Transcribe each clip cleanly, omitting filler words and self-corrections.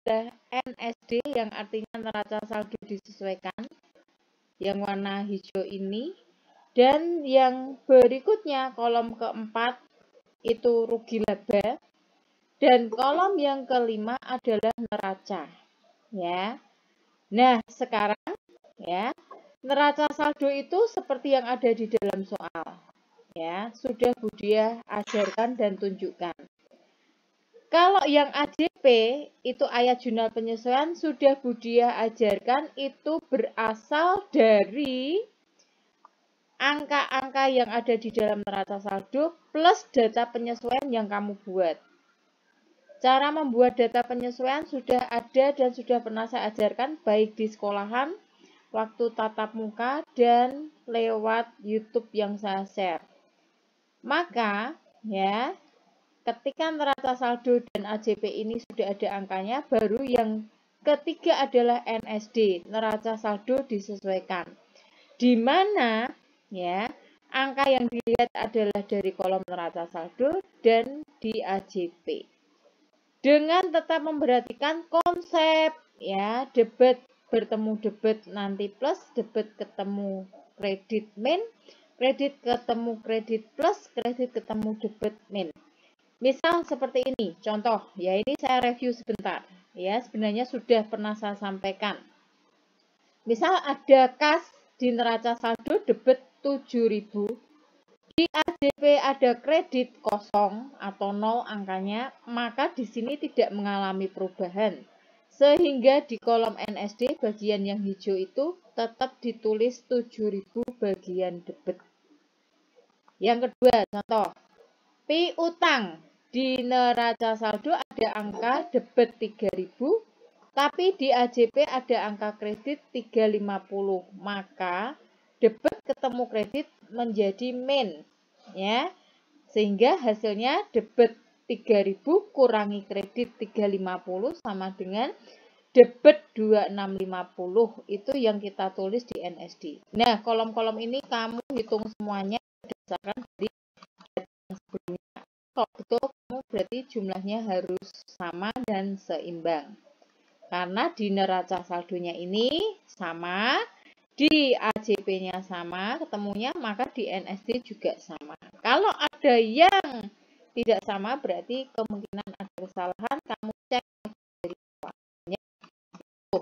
adalah NSD yang artinya neraca saldo disesuaikan, yang warna hijau ini. Dan yang berikutnya kolom keempat itu rugi laba. Dan kolom yang kelima adalah neraca. Ya. Nah, sekarang ya, neraca saldo itu seperti yang ada di dalam soal. Ya, sudah Budiah ajarkan dan tunjukkan. Kalau yang AJP itu ayat jurnal penyesuaian sudah Budiah ajarkan, itu berasal dari angka-angka yang ada di dalam neraca saldo plus data penyesuaian yang kamu buat. Cara membuat data penyesuaian sudah ada dan sudah pernah saya ajarkan baik di sekolahan, waktu tatap muka, dan lewat YouTube yang saya share. Maka, ya, ketika neraca saldo dan AJP ini sudah ada angkanya, baru yang ketiga adalah NSD, neraca saldo disesuaikan. Di mana, ya, angka yang dilihat adalah dari kolom neraca saldo dan di AJP. Dengan tetap memperhatikan konsep, ya, debit bertemu debit nanti plus, debit ketemu kredit min, kredit ketemu kredit plus, kredit ketemu debit min. Misal seperti ini, contoh, ya ini saya review sebentar. Ya, sebenarnya sudah pernah saya sampaikan. Misal ada kas di neraca saldo debit 7.000. Di AJP ada kredit kosong atau 0 angkanya, maka di sini tidak mengalami perubahan. Sehingga di kolom NSD bagian yang hijau itu tetap ditulis 7.000 bagian debit. Yang kedua, contoh, piutang di neraca saldo ada angka debit 3.000, tapi di AJP ada angka kredit 350. Maka debit ketemu kredit menjadi min, ya. Sehingga hasilnya debit 3.000 kurangi kredit 350 sama dengan debit 2650. Itu yang kita tulis di NSD. Nah, kolom-kolom ini kamu hitung semuanya berdasarkan dari data yang sebelumnya. Kalau betul, kamu berarti jumlahnya harus sama dan seimbang. Karena di neraca saldonya ini sama, di AJP-nya sama, ketemunya, maka di NSD juga sama. Kalau ada yang tidak sama, berarti kemungkinan ada kesalahan, kamu cek dari soalnya. Itu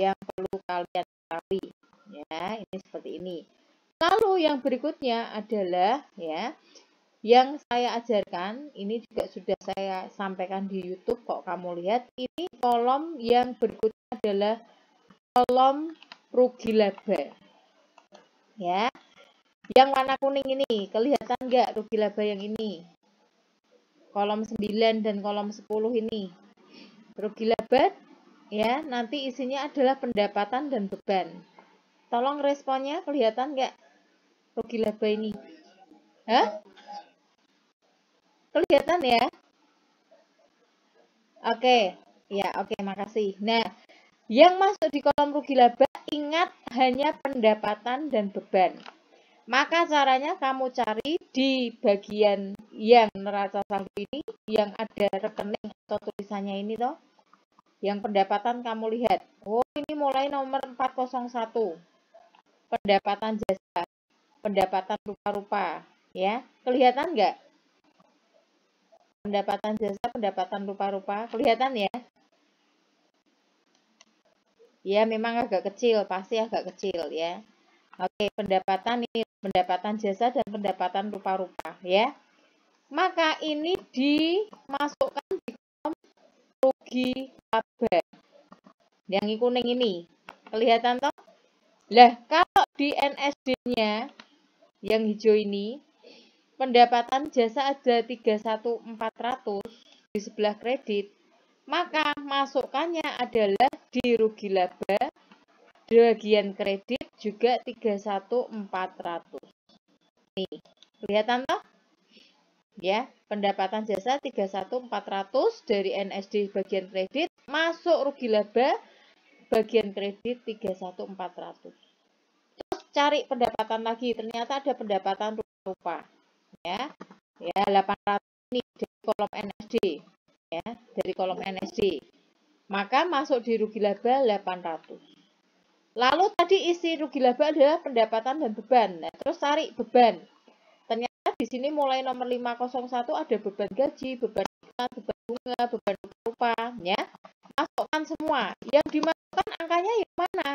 yang perlu kalian ketahui. Ya, ini seperti ini. Lalu yang berikutnya adalah, ya, yang saya ajarkan, ini juga sudah saya sampaikan di YouTube, kok kamu lihat, ini kolom yang berikutnya adalah kolom rugi laba. Ya. Yang warna kuning ini, kelihatan nggak rugi laba yang ini? Kolom 9 dan kolom 10 ini. Rugi laba, ya, nanti isinya adalah pendapatan dan beban. Tolong responnya, kelihatan nggak rugi laba ini? Hah? Kelihatan ya? Oke, ya, oke, makasih. Nah, yang masuk di kolom rugi laba, ingat hanya pendapatan dan beban. Maka caranya kamu cari di bagian yang neraca saldo ini, yang ada rekening atau tulisannya ini toh. Yang pendapatan kamu lihat. Oh, ini mulai nomor 401. Pendapatan jasa, pendapatan rupa-rupa, ya. Kelihatan nggak? Pendapatan jasa, pendapatan rupa-rupa, kelihatan ya? Ya, memang agak kecil, pasti agak kecil ya. Oke, pendapatan ini, pendapatan jasa dan pendapatan rupa-rupa ya. Maka ini dimasukkan di kolom rugi laba. Yang kuning ini. Kelihatan toh? Lah, kalau di NSD-nya yang hijau ini, pendapatan jasa ada 31.400 di sebelah kredit, maka masukkannya adalah di rugi laba, bagian kredit juga 31.400. Nih, kelihatan toh? Ya, pendapatan jasa 31.400 dari NSD bagian kredit, masuk rugi laba bagian kredit 31.400. Terus cari pendapatan lagi, ternyata ada pendapatan rupa-rupa. Ya. Ya, 800 ini dari kolom NSD, ya, dari kolom NSD. Maka masuk di rugi laba 800. Lalu tadi isi rugi laba adalah pendapatan dan beban. Nah, terus cari beban. Ternyata di sini mulai nomor 501 ada beban gaji, beban iklan, beban bunga, beban rupa, ya. Masukkan semua. Yang dimasukkan angkanya yang mana?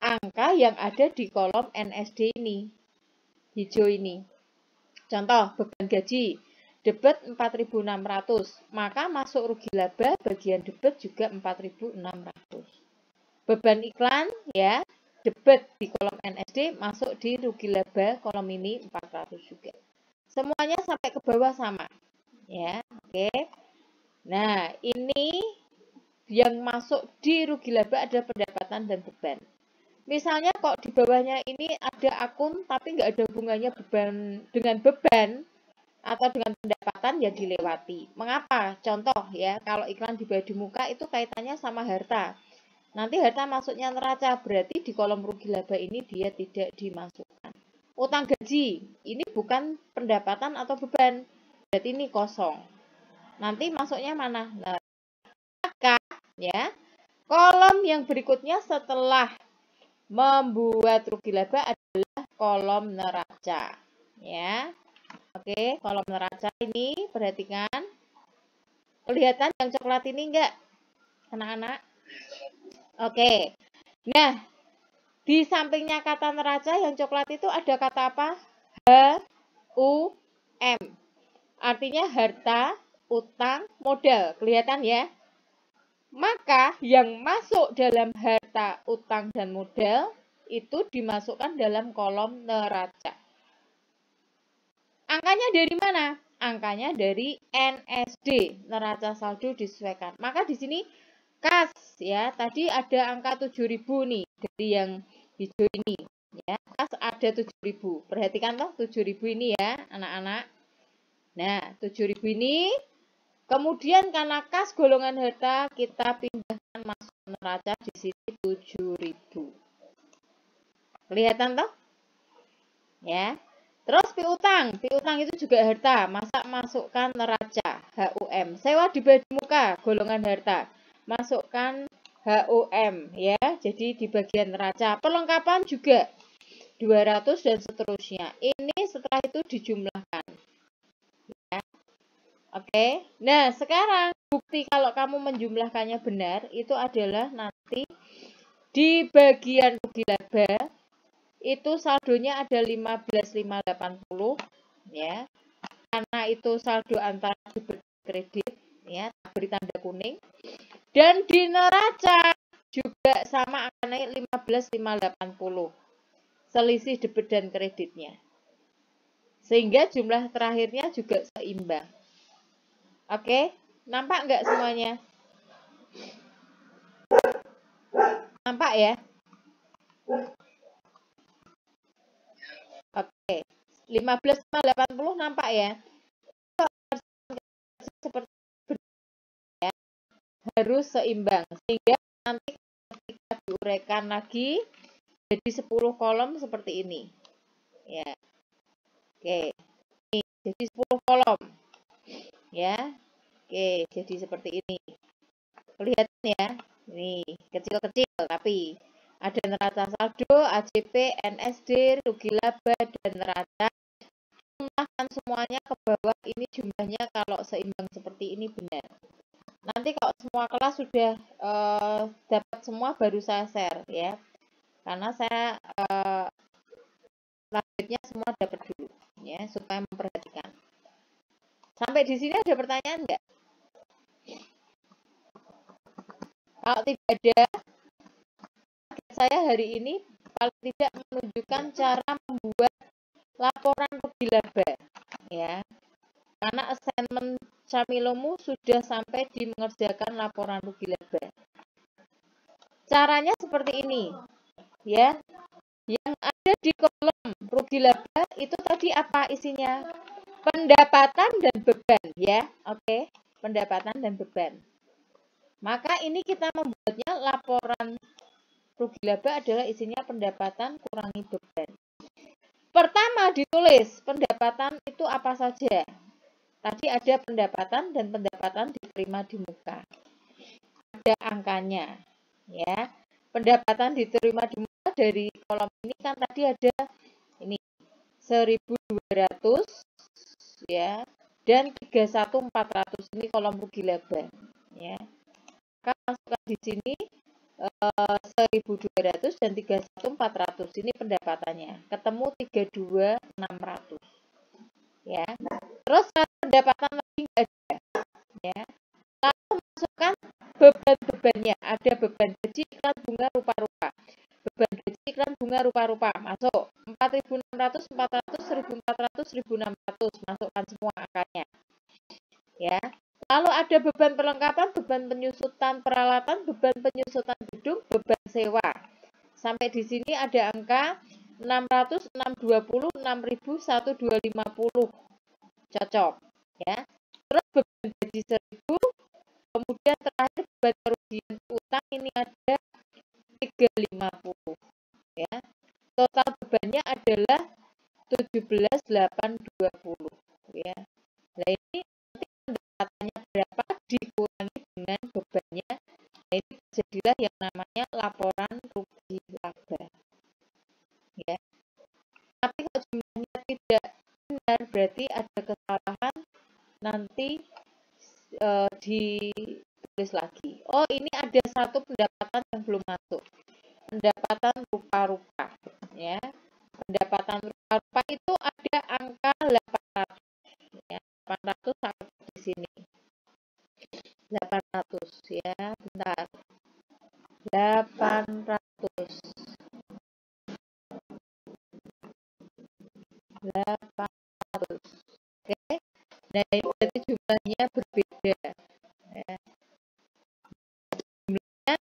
Angka yang ada di kolom NSD ini. Hijau ini. Contoh, beban gaji. Debet 4.600. Maka masuk rugi laba bagian debet juga 4.600. Beban iklan, ya. Debet di kolom NSD masuk di rugi laba kolom ini 400 juga. Semuanya sampai ke bawah sama. Ya, oke. Nah, ini yang masuk di rugi laba ada pendapatan dan beban. Misalnya kok di bawahnya ini ada akun tapi nggak ada hubungannya dengan beban atau dengan pendapatan, ya dilewati. Mengapa? Contoh ya, kalau iklan dibayar di muka itu kaitannya sama harta. Nanti harta masuknya neraca, berarti di kolom rugi laba ini dia tidak dimasukkan. Utang gaji, ini bukan pendapatan atau beban, berarti ini kosong. Nanti masuknya mana? Nah, maka ya, kolom yang berikutnya setelah membuat rugi laba adalah kolom neraca. Ya, oke, kolom neraca ini perhatikan. Kelihatan yang coklat ini enggak, anak-anak? Oke. Nah, di sampingnya kata neraca yang coklat itu ada kata apa? HUM. Artinya harta, utang, modal. Kelihatan ya? Maka yang masuk dalam harta, utang, dan modal itu dimasukkan dalam kolom neraca. Angkanya dari mana? Angkanya dari NSD, neraca saldo disesuaikan. Maka di sini kas ya, tadi ada angka 7.000 nih dari yang hijau ini ya. Kas ada 7.000. Perhatikan toh 7.000 ini ya, anak-anak. Nah, 7.000 ini kemudian karena kas golongan harta kita pindahkan masuk neraca di sini 7.000. Kelihatan toh? Ya. Terus piutang itu juga harta, masa masukkan neraca HUM. Sewa dibayar di muka, golongan harta, masukkan HUM ya. Jadi di bagian neraca. Perlengkapan juga 200 dan seterusnya. Ini setelah itu dijumlahkan. Ya. Oke. Nah, sekarang bukti kalau kamu menjumlahkannya benar itu adalah nanti di bagian rugi laba itu saldonya ada 15.580 ya. Karena itu saldo antara debit kredit ya, beri tanda kuning. Dan di neraca juga sama akan naik 15.580. Selisih debit dan kreditnya. Sehingga jumlah terakhirnya juga seimbang. Oke, nampak nggak semuanya? Nampak ya? Oke, 15.580 nampak ya? Seperti ya, harus seimbang sehingga nanti ketika diuraikan lagi jadi 10 kolom seperti ini. Ya. Oke. Ini jadi 10 kolom. Ya. Oke, jadi seperti ini. Kelihatan ya? Ini kecil-kecil tapi ada neraca saldo, AJP, NSD, rugi laba, dan neraca. Jumlahkan semuanya ke bawah, ini jumlahnya kalau seimbang seperti ini benar. Nanti kalau semua kelas sudah dapat semua baru saya share ya. Karena saya targetnya semua dapat dulu ya supaya memperhatikan. Sampai di sini ada pertanyaan enggak? Kalau tidak ada, saya hari ini paling tidak menunjukkan cara membuat laporan rugi laba ya. Karena assignment Camilomu sudah sampai di mengerjakan laporan rugi laba. Caranya seperti ini ya. Yang ada di kolom rugi laba itu tadi apa isinya? Pendapatan dan beban ya. Oke, pendapatan dan beban. Maka ini kita membuatnya laporan rugi laba adalah isinya pendapatan kurangi beban. Pertama ditulis pendapatan itu apa saja. Tadi ada pendapatan dan pendapatan diterima di muka. ada angkanya. Ya. Pendapatan diterima dari kolom ini kan tadi ada ini 1.200 ya dan 31.400 ini kolom rugi laba ya. Maka masukkan di sini 1.200 dan 31.400 ini pendapatannya. Ketemu 32.600 ya. Terus pendapatan lagi enggak ada ya. Lalu masukkan beban-bebannya. Ada beban gaji, iklan, bunga, rupa-rupa. Beban gaji, iklan, bunga, rupa-rupa. Masuk. 4.600, 400, 1.400, 1.600. Masukkan semua angkanya. Ya. Lalu ada beban perlengkapan, beban penyusutan peralatan, beban penyusutan gedung, beban sewa. Sampai di sini ada angka 600, 620, 6.000, 1.250. Cocok. Ya. Terus beban gaji 1.000. Kemudian terakhir beban kerugian utang ini ada 350 ya. Total bebannya adalah 17.820 ya. Nah ini nanti pendapatannya berapa dikurangi dengan bebannya. Nah ini jadilah yang namanya laporan rugi laba ya. Tapi kalau jumlahnya tidak benar berarti ada kesalahan, nanti ditulis lagi. Oh, ini ada satu pendapatan yang belum masuk. Pendapatan rupa-rupa ya. Pendapatan rupa-rupa itu ada angka 800 ya. 800 sampai di sini. 800 ya, bentar. 800. 800. Oke. Nah, ini berarti jumlahnya berbeda. Ya. Jumlahnya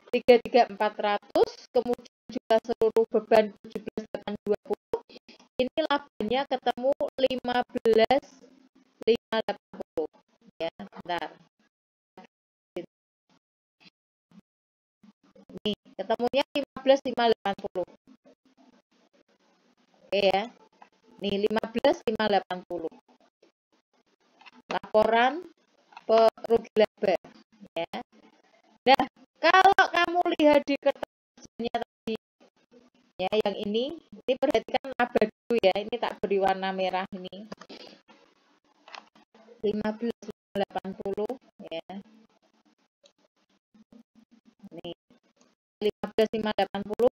33.400, kemudian jumlah seluruh beban 17.820. Ini labanya ketemu 15.580 ya. Bentar. Nih, ketemunya 15.580. Oke ya. Nih 15.580. Laporan rugi laba ya. Nah, kalau kamu lihat di kertasnya tadi ya, yang ini perhatikan laba dulu ya. Ini tak beri warna merah ini. 15.580 ya. Nih. 15.580.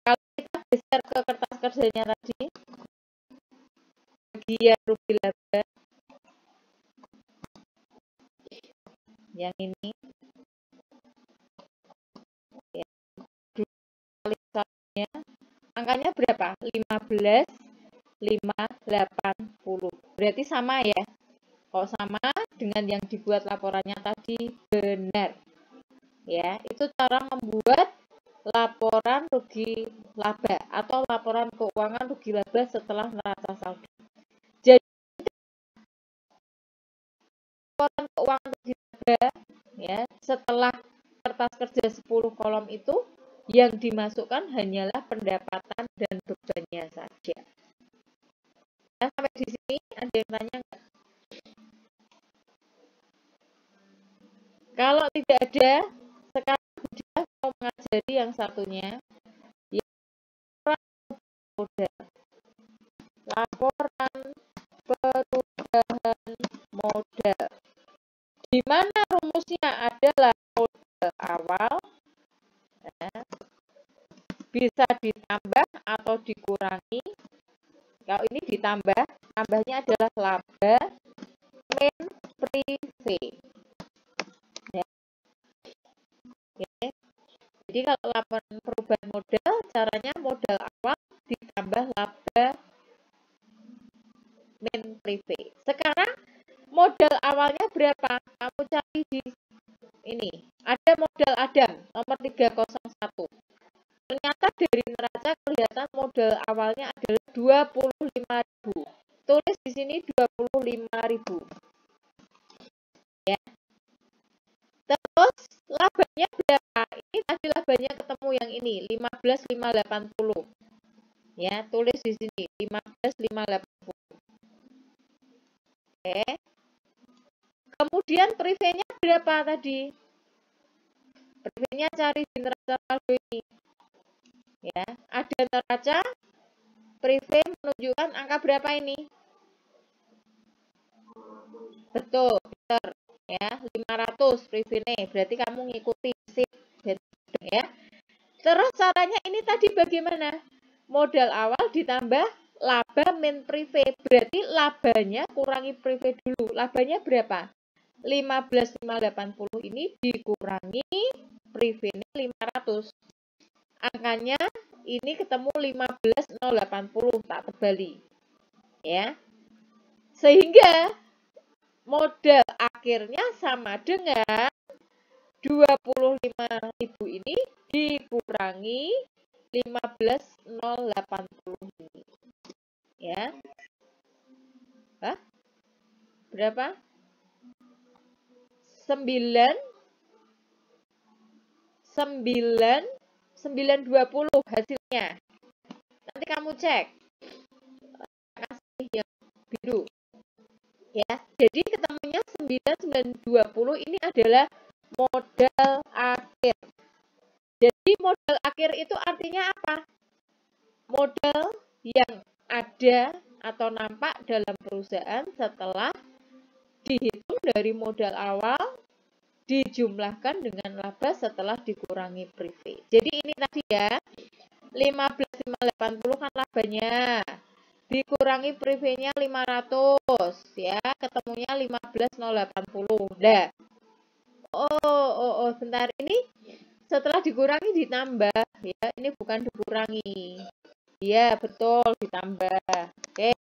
Kalau kita geser ke kertas kerjanya tadi, bagian rugi laba yang ini ya, kali satunya angkanya berapa? 15.580. Berarti sama ya. Kalau sama dengan yang dibuat laporannya tadi benar. Ya, itu cara membuat laporan rugi laba atau laporan keuangan rugi laba setelah neraca saldo. Jadi laporan keuangan rugi laba ya, setelah kertas kerja 10 kolom itu yang dimasukkan hanyalah pendapatan dan bebannya saja. Nah, sampai di sini ada yang tanya enggak? Kalau tidak ada, sekarang sudah mau mengajari yang satunya, laporan perubahan modal. Di mana rumusnya adalah modal awal bisa ditambah atau dikurangi. Kalau ini ditambah, tambahnya adalah laba min prive. Ya. Oke. Jadi kalau laporan perubahan modal, caranya modal awal ditambah laba min prive. Sekarang modal awalnya berapa? Kamu cari di ini. Ada modal Adam nomor 301. Ternyata dari neraca kelihatan modal awalnya adalah 25.000. Tulis di sini 25.000. Ya. Terus labanya berapa? Ini tadi labanya ketemu yang ini 15.580. Ya, tulis di sini 15.580. Oke. Kemudian privenya berapa tadi? PV-nya cari di neraca saldo ini. Ya, ada neraca prive menunjukkan angka berapa ini? Betul, benar. Ya, 500 prive nih. Berarti kamu ngikuti sip ya. Terus caranya ini tadi bagaimana? Modal awal ditambah laba min prive. Berarti labanya kurangi prive dulu. Labanya berapa? 15.580 ini dikurangi prive ini 500. Angkanya ini ketemu 15.080, tak tebali. Ya. Sehingga modal akhirnya sama dengan 25.000 ini dikurangi 15.080 ini. Ya. Hah? Berapa? 920 hasilnya. Nanti kamu cek. Kasih yang biru. Ya, jadi ketemunya 9.920 ini adalah modal akhir. Jadi modal akhir itu artinya apa? Modal yang ada atau nampak dalam perusahaan setelah dihitung dari modal awal dijumlahkan dengan laba setelah dikurangi prive. Jadi ini tadi ya, 15.580 kan labanya. Dikurangi prive-nya 500 ya, ketemunya 15.080. Nah. Bentar ini setelah dikurangi ditambah ya, ini bukan dikurangi. Iya, betul, ditambah. Oke.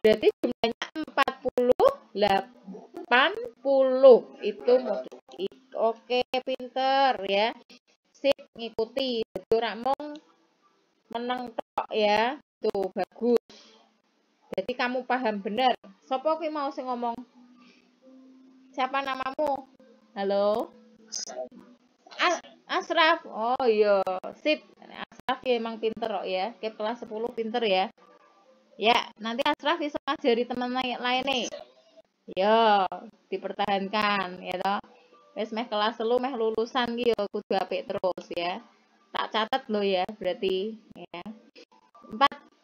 Berarti jumlahnya 80 itu modal. Oke, pinter ya. Sip, ngikuti. Jadi ora mung meneng tok ya. Tuh, bagus. Jadi kamu paham benar. Sopo kuwi mau sing ngomong? Siapa namamu? Halo? Asraf. Oh iya, sip. Asraf ya emang pinter kok ya. Ke kelas 10 pinter ya. Ya, nanti Asraf bisa ngajari teman lain nih. Yo, dipertahankan ya toh. Wis meh kelas 10 meh lulusan ki yo kudu apik terus ya. Tak catat lo ya, berarti ya.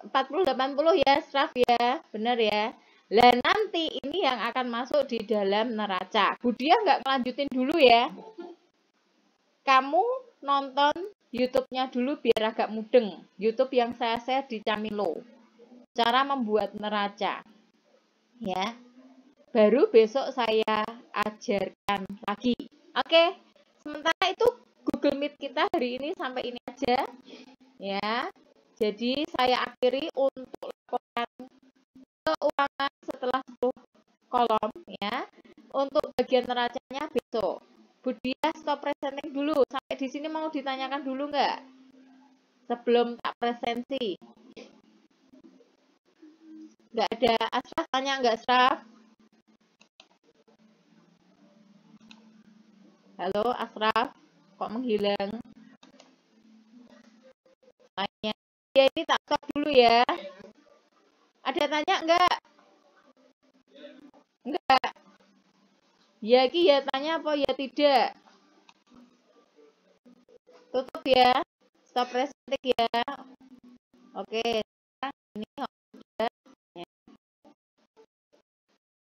40-80 ya, Asraf ya. Bener ya. Lah nanti ini yang akan masuk di dalam neraca. Budia nggak ngelanjutin dulu ya. Kamu nonton YouTube-nya dulu biar agak mudeng. YouTube yang saya share di Camilo. Cara membuat neraca. Ya. Baru besok saya ajarkan lagi. Oke. Sementara itu Google Meet kita hari ini sampai ini aja. Ya. Jadi saya akhiri untuk laporan keuangan setelah 10 kolom ya. Untuk bagian neracanya besok. Budia stop presenting dulu. Sampai di sini mau ditanyakan dulu nggak? Sebelum tak presensi. Nggak ada. Asraf tanya nggak, Asraf? Halo, Asraf. Kok menghilang? Tanya. Ya, ini tak stop dulu ya. Ada tanya nggak? Nggak. Ya, Ki ya tanya apa ya tidak? Tutup ya. Stop presenting ya. Oke. Ini